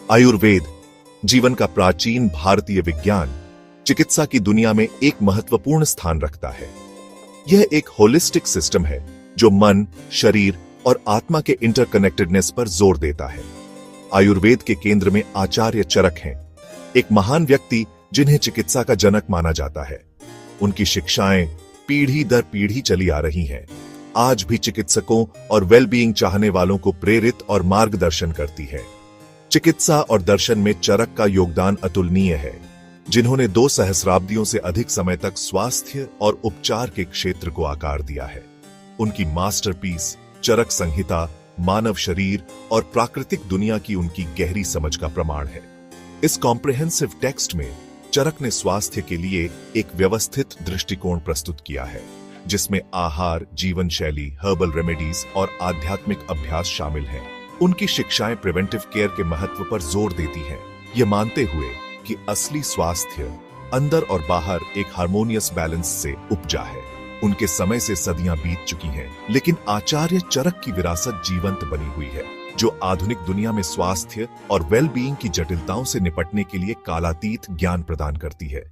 आयुर्वेद, जीवन का प्राचीन भारतीय विज्ञान, चिकित्सा की दुनिया में एक महत्वपूर्ण स्थान रखता है। यह एक होलिस्टिक सिस्टम है जो मन, शरीर और आत्मा के इंटरकनेक्टेडनेस पर जोर देता है। आयुर्वेद के केंद्र में आचार्य चरक हैं, एक महान व्यक्ति जिन्हें चिकित्सा का जनक माना जाता है। उनकी शिक्षाएं पीढ़ी दर पीढ़ी चली आ रही हैं, आज भी चिकित्सकों और वेलबीइंग चाहने वालों को प्रेरित और मार्गदर्शन करती है। चिकित्सा और दर्शन में चरक का योगदान अतुलनीय है, जिन्होंने 2 सहस्राब्दियों से अधिक समय तक स्वास्थ्य और उपचार के क्षेत्र को आकार दिया है। उनकी मास्टरपीस चरक संहिता मानव शरीर और प्राकृतिक दुनिया की उनकी गहरी समझ का प्रमाण है। इस कॉम्प्रिहेंसिव टेक्स्ट में चरक ने स्वास्थ्य के लिए एक व्यवस्थित दृष्टिकोण प्रस्तुत किया है, जिसमें आहार, जीवन शैली, हर्बल रेमेडीज और आध्यात्मिक अभ्यास शामिल हैं। उनकी शिक्षाएं प्रिवेंटिव केयर के महत्व पर जोर देती हैं, ये मानते हुए कि असली स्वास्थ्य अंदर और बाहर एक हार्मोनियस बैलेंस से उपजा है। उनके समय से सदियां बीत चुकी हैं, लेकिन आचार्य चरक की विरासत जीवंत बनी हुई है, जो आधुनिक दुनिया में स्वास्थ्य और वेलबीइंग की जटिलताओं से निपटने के लिए कालातीत ज्ञान प्रदान करती है।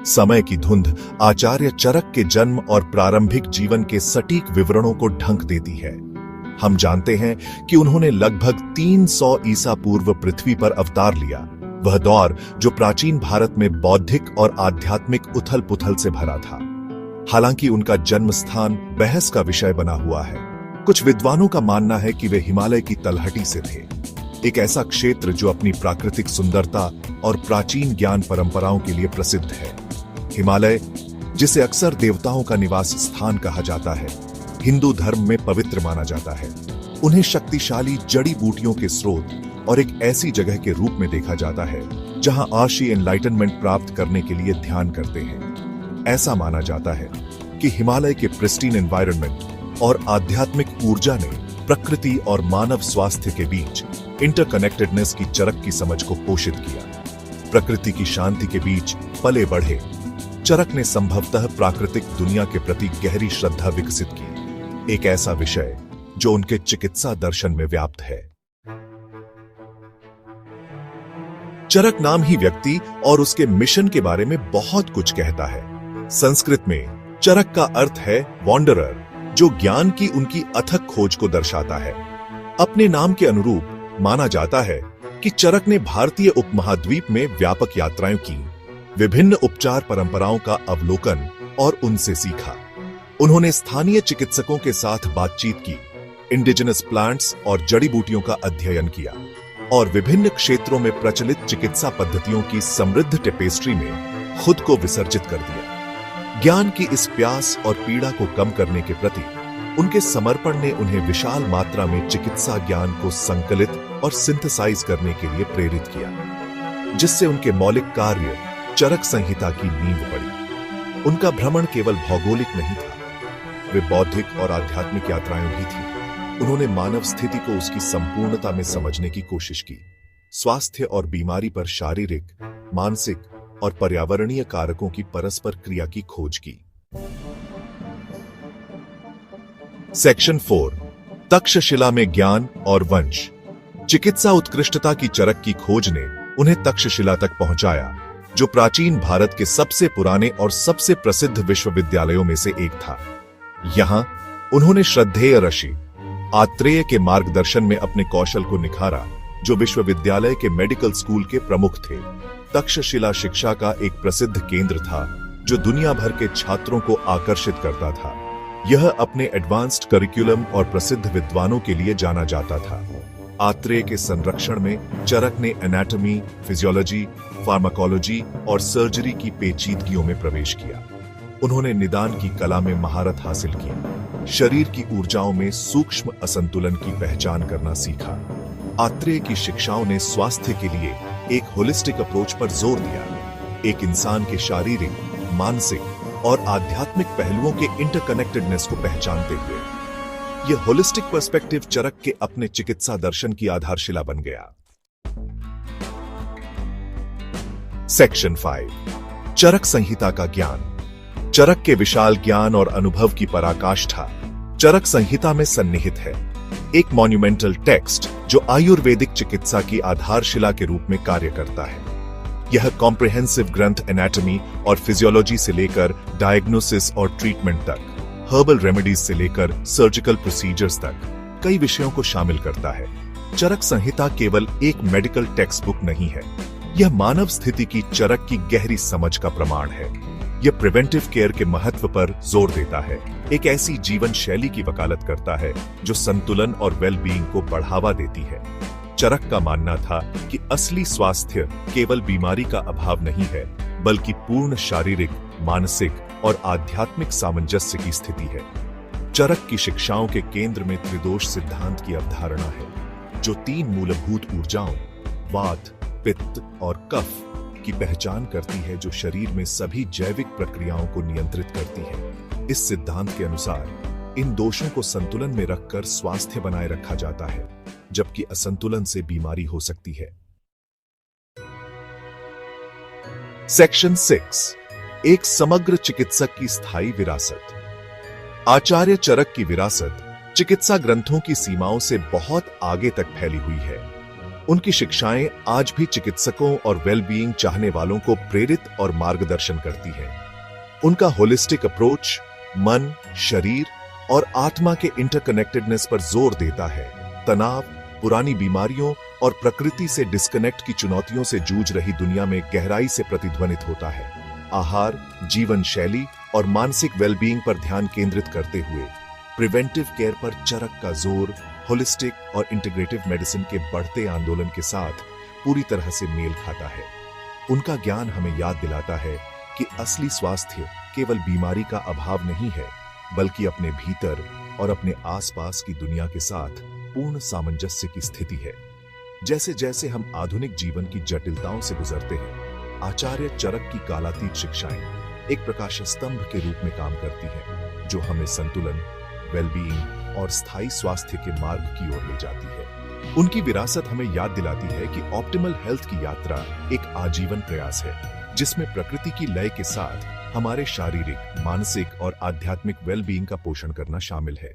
समय की धुंध आचार्य चरक के जन्म और प्रारंभिक जीवन के सटीक विवरणों को ढक देती है। हम जानते हैं कि उन्होंने लगभग 300 ईसा पूर्व पृथ्वी पर अवतार लिया, वह दौर जो प्राचीन भारत में बौद्धिक और आध्यात्मिक उथल पुथल से भरा था। हालांकि उनका जन्म स्थान बहस का विषय बना हुआ है। कुछ विद्वानों का मानना है कि वे हिमालय की तलहटी से थे, एक ऐसा क्षेत्र जो अपनी प्राकृतिक सुंदरता और प्राचीन ज्ञान परंपराओं के लिए प्रसिद्ध है। हिमालय, जिसे अक्सर देवताओं का निवास स्थान कहा जाता है, हिंदू धर्म में पवित्र माना जाता है। उन्हें शक्तिशाली जड़ी बूटियों के स्रोत और एक ऐसी जगह के रूप में देखा जाता है जहां आशी एनलाइटनमेंट प्राप्त करने के लिए ध्यान करते हैं। ऐसा माना जाता है कि हिमालय के प्रिस्टीन एनवायरनमेंट और आध्यात्मिक ऊर्जा ने प्रकृति और मानव स्वास्थ्य के बीच इंटरकनेक्टेडनेस की चरक की समझ को पोषित किया। प्रकृति की शांति के बीच पले बढ़े चरक ने संभवतः प्राकृतिक दुनिया के प्रति गहरी श्रद्धा विकसित की, एक ऐसा विषय जो उनके चिकित्सा दर्शन में व्याप्त है। चरक नाम ही व्यक्ति और उसके मिशन के बारे में बहुत कुछ कहता है। संस्कृत में चरक का अर्थ है वॉन्डरर, जो ज्ञान की उनकी अथक खोज को दर्शाता है। अपने नाम के अनुरूप माना जाता है कि चरक ने भारतीय उपमहाद्वीप में व्यापक यात्राएं की, विभिन्न उपचार परंपराओं का अवलोकन और उनसे सीखा। उन्होंने स्थानीय चिकित्सकों के साथ बातचीत की, इंडिजिनस प्लांट्स और जड़ी बूटियों का अध्ययन किया और विभिन्न क्षेत्रों में प्रचलित चिकित्सा पद्धतियों की समृद्ध टेपेस्ट्री में खुद को विसर्जित कर दिया। ज्ञान की इस प्यास और पीड़ा को कम करने के प्रति उनके समर्पण ने उन्हें विशाल मात्रा में चिकित्सा ज्ञान को संकलित और सिंथेसाइज करने के लिए प्रेरित किया, जिससे उनके मौलिक कार्य चरक संहिता की नींव पड़ी। उनका भ्रमण केवल भौगोलिक नहीं था, वे बौद्धिक और आध्यात्मिक यात्राएं भी थी। उन्होंने मानव स्थिति को उसकी संपूर्णता में समझने की कोशिश की, स्वास्थ्य और बीमारी पर शारीरिक, मानसिक और पर्यावरणीय कारकों की परस्पर क्रिया की खोज की। सेक्शन 4, तक्षशिला में ज्ञान और वंश। चिकित्सा उत्कृष्टता की चरक की खोज ने उन्हें तक्षशिला तक पहुंचाया, जो प्राचीन भारत के सबसे पुराने और सबसे प्रसिद्ध विश्वविद्यालयों में से एक था। यहां उन्होंने श्रद्धेय ऋषि आत्रेय के मार्गदर्शन में अपने कौशल को निखारा, जो विश्वविद्यालय के मेडिकल स्कूल के प्रमुख थे। तक्षशिला शिक्षा का एक प्रसिद्ध केंद्र था, जो दुनिया भर के छात्रों को आकर्षित करता था। यह अपने एडवांस्ड करिकुलम और प्रसिद्ध विद्वानों के लिए जाना जाता था। आत्रेय के संरक्षण में चरक ने एनाटॉमी, फिजियोलॉजी, फार्माकोलॉजी और सर्जरी की पेचीदगियों में प्रवेश किया। उन्होंने निदान की कला में महारत हासिल की, शरीर की ऊर्जाओं में सूक्ष्म असंतुलन की पहचान करना सीखा। आत्रेय की शिक्षाओं ने स्वास्थ्य के लिए एक होलिस्टिक अप्रोच पर जोर दिया, एक इंसान के शारीरिक, मानसिक और आध्यात्मिक पहलुओं के इंटरकनेक्टेडनेस को पहचानते हुए। यह होलिस्टिक पर्सपेक्टिव चरक के अपने चिकित्सा दर्शन की आधारशिला बन गया। सेक्शन 5, चरक संहिता का ज्ञान। चरक के विशाल ज्ञान और अनुभव की पराकाष्ठा चरक संहिता में सन्निहित है। एक मॉन्यूमेंटल टेक्स्ट जो आयुर्वेदिक चिकित्सा की आधारशिला के रूप में कार्य करता है। यह कॉम्प्रिहेंसिव ग्रंथ एनाटॉमी और फिजियोलॉजी से लेकर डायग्नोसिस और ट्रीटमेंट तक, हर्बल रेमेडीज से लेकर सर्जिकल प्रोसीजर्स तक कई विषयों को शामिल करता है। चरक संहिता केवल एक मेडिकल टेक्स्ट बुक नहीं है, यह मानव स्थिति की चरक की गहरी समझ का प्रमाण है। यह प्रिवेंटिव केयर के महत्व पर जोर देता है, एक ऐसी जीवन शैली की वकालत करता है जो संतुलन और वेलबीइंग को बढ़ावा देती है। चरक का मानना था कि असली स्वास्थ्य केवल बीमारी का अभाव नहीं है, बल्कि पूर्ण शारीरिक, मानसिक और आध्यात्मिक सामंजस्य की स्थिति है। चरक की शिक्षाओं के केंद्र में त्रिदोष सिद्धांत की अवधारणा है, जो 3 मूलभूत ऊर्जाओं वात, पित्त और कफ की पहचान करती है, जो शरीर में सभी जैविक प्रक्रियाओं को नियंत्रित करती है। इस सिद्धांत के अनुसार इन दोषों को संतुलन में रखकर स्वास्थ्य बनाए रखा जाता है, जबकि असंतुलन से बीमारी हो सकती है। सेक्शन 6, एक समग्र चिकित्सक की स्थायी विरासत। आचार्य चरक की विरासत चिकित्सा ग्रंथों की सीमाओं से बहुत आगे तक फैली हुई है। उनकी शिक्षाएं आज भी चिकित्सकों और वेलबीइंग चाहने वालों को प्रेरित और मार्गदर्शन करती हैं। उनका होलिस्टिक अप्रोच मन, शरीर और आत्मा के इंटरकनेक्टेडनेस पर जोर देता है। तनाव, पुरानी बीमारियों और प्रकृति से डिस्कनेक्ट की चुनौतियों से जूझ रही दुनिया में गहराई से प्रतिध्वनित होता है। आहार, जीवन शैली और मानसिक वेलबीइंग पर ध्यान केंद्रित करते हुए प्रिवेंटिव केयर पर चरक का जोर होलिस्टिक और इंटीग्रेटिव मेडिसिन के बढ़ते आंदोलन के साथ पूरी तरह से मेल खाता है। उनका ज्ञान हमें याद दिलाता है कि असली स्वास्थ्य केवल बीमारी का अभाव नहीं है, बल्कि अपने भीतर और अपने आसपास की दुनिया के साथ पूर्ण सामंजस्य की स्थिति है। जैसे जैसे हम आधुनिक जीवन की जटिलताओं से गुजरते हैं, आचार्य चरक की कालातीत शिक्षाएं एक प्रकाश स्तंभ के रूप में काम करती हैं, जो हमें संतुलन, वेलबीइंग और स्थायी स्वास्थ्य के मार्ग की ओर ले जाती है। उनकी विरासत हमें याद दिलाती है कि ऑप्टिमल हेल्थ की यात्रा एक आजीवन प्रयास है, जिसमें प्रकृति की लय के साथ हमारे शारीरिक, मानसिक और आध्यात्मिक वेलबीइंग का पोषण करना शामिल है।